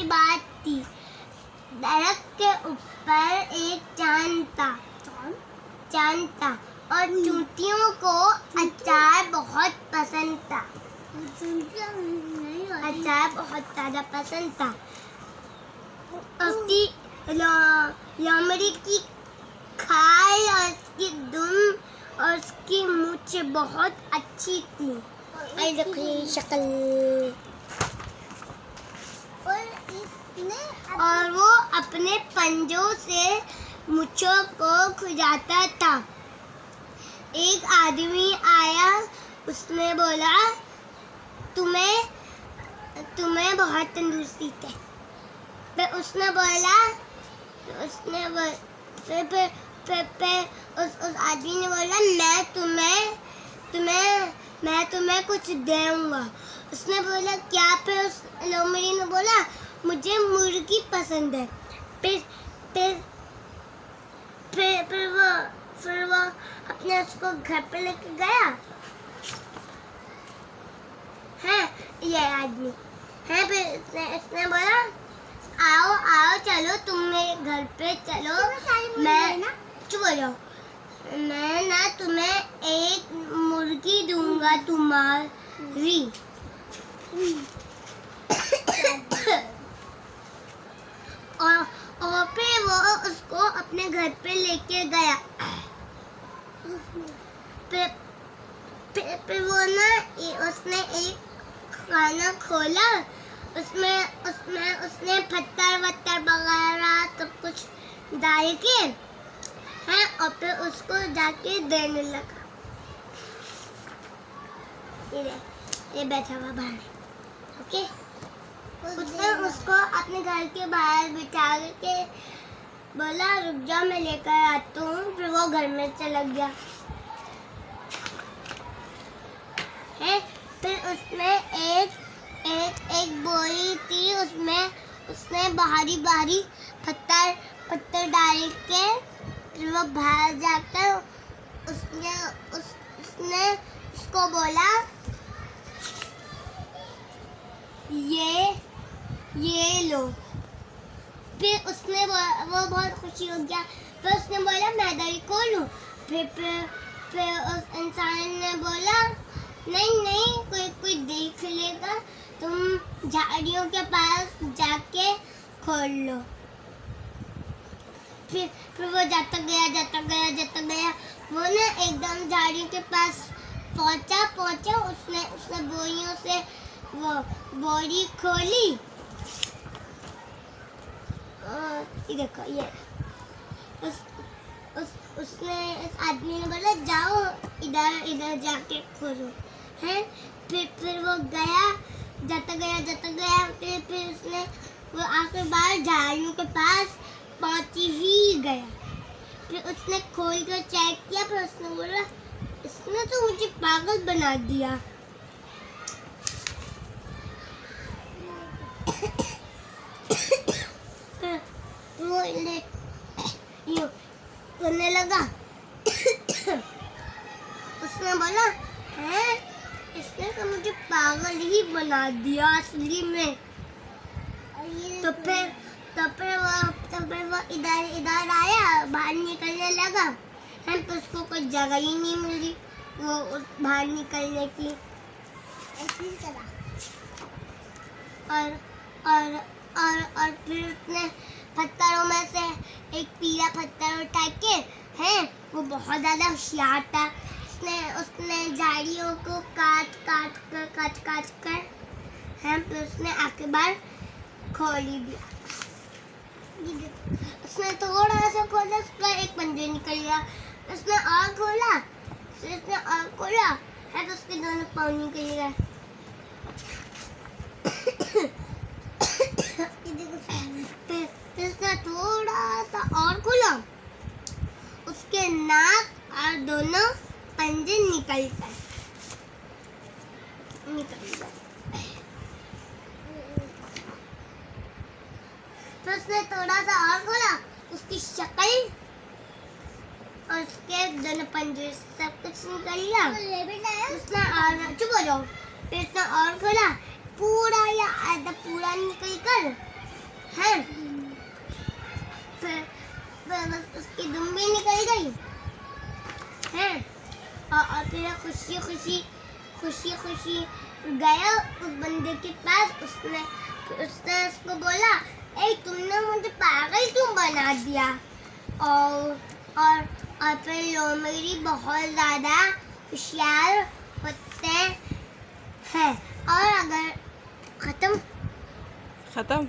बात थी। दरख्त के ऊपर एक चांद था और चूंटियों को अचार बहुत पसंद था। अचार बहुत ज़्यादा पसंद था। उसकी लोमड़ी की खाल और उसकी दुम और उसकी मूंछ बहुत अच्छी थी। शक्ल और वो अपने पंजों से मूंछों को खुजाता था। एक आदमी आया, उसने बोला तुम्हें बहुत तंदुरुस्ती है। फिर उसने बोला उस आदमी ने बोला मैं तुम्हें कुछ दूंगा। उसने बोला क्या? फिर उस लोमड़ी ने बोला मुझे मुर्गी पसंद है। फिर वो अपने उसको घर पे लेके गया। है ये आदमी है। फिर इसने बोला आओ चलो तुम मेरे घर पे चलो। मैं ना तुम्हें एक मुर्गी दूंगा तुम्हारी। और फिर वो उसको अपने घर पे लेके गया। फिर वो ना उसने एक खाना खोला। उसने पत्थर वगैरह सब कुछ डाल के है और फिर उसको जाके देने लगा। ये बैठा हुआ बाहर। ओके। उसने उसको अपने घर के बाहर बिठा के बोला रुक जाओ मैं लेकर आता हूँ। फिर वो घर में चला गया है। फिर उसमें एक बोरी थी, उसने बाहरी पत्थर डाल के फिर वो बाहर जाकर उसने उसको बोला ये लो। फिर वो बहुत खुशी हो गया। फिर उसने बोला मैं दरी खोलूं। फिर उस इंसान ने बोला नहीं कोई देख लेगा, तुम झाड़ियों के पास जाके खोल लो। फिर वो जाता गया। वो ना एकदम झाड़ियों के पास पहुंचा। उसने बोरियों से वो बोरी खोली। ये देखो ये उसने इस आदमी ने बोला जाओ इधर जाके खोलो है। फिर वो जाता गया। फिर उसने वो आखिर बार झाड़ियों के पास पहुंच ही गया। फिर उसने खोल कर चेक किया। फिर उसने बोला इसने तो मुझे पागल बना दिया। वो यूं करने लगा। उसने बोला है इसने तो मुझे पागल ही बना दिया असली में। तो फिर वो इधर आया, बाहर निकलने लगा है। तो उसको कोई जगह ही नहीं मिली वो बाहर निकलने की। और फिर उसने पत्थरों में से एक पीला पत्थर उठा के है। वो बहुत ज़्यादा होशियार था। उसने झाड़ियों को काट कर है। फिर उसने आखिर बार खोल ही दिया। उसने थोड़ा सा खोला, उसका एक पंजा निकल गया। उसने और खोला है। तो उसके दोनों पाँव निकल गए। फिर उसने थोड़ा सा और खोला, उसके नाक और दोनों पंजे निकल गए। फिर उसने थोड़ा सा और खोला, उसकी शक्ल और उसके दोनों पंजे सब कुछ निकल गया। उसने और चुप हो जाओ। फिर उसने और खोला, पूरा या आधा पूरा निकल कर है। फिर बस उसकी दुम भी निकल गई है। और फिर खुशी खुशी गया उस बंदे के पास। उसने उसको बोला, ए तुमने मुझे पागल क्यों बना दिया। और फिर लोमड़ी बहुत ज़्यादा होशियार होते हैं। और अगर खत्म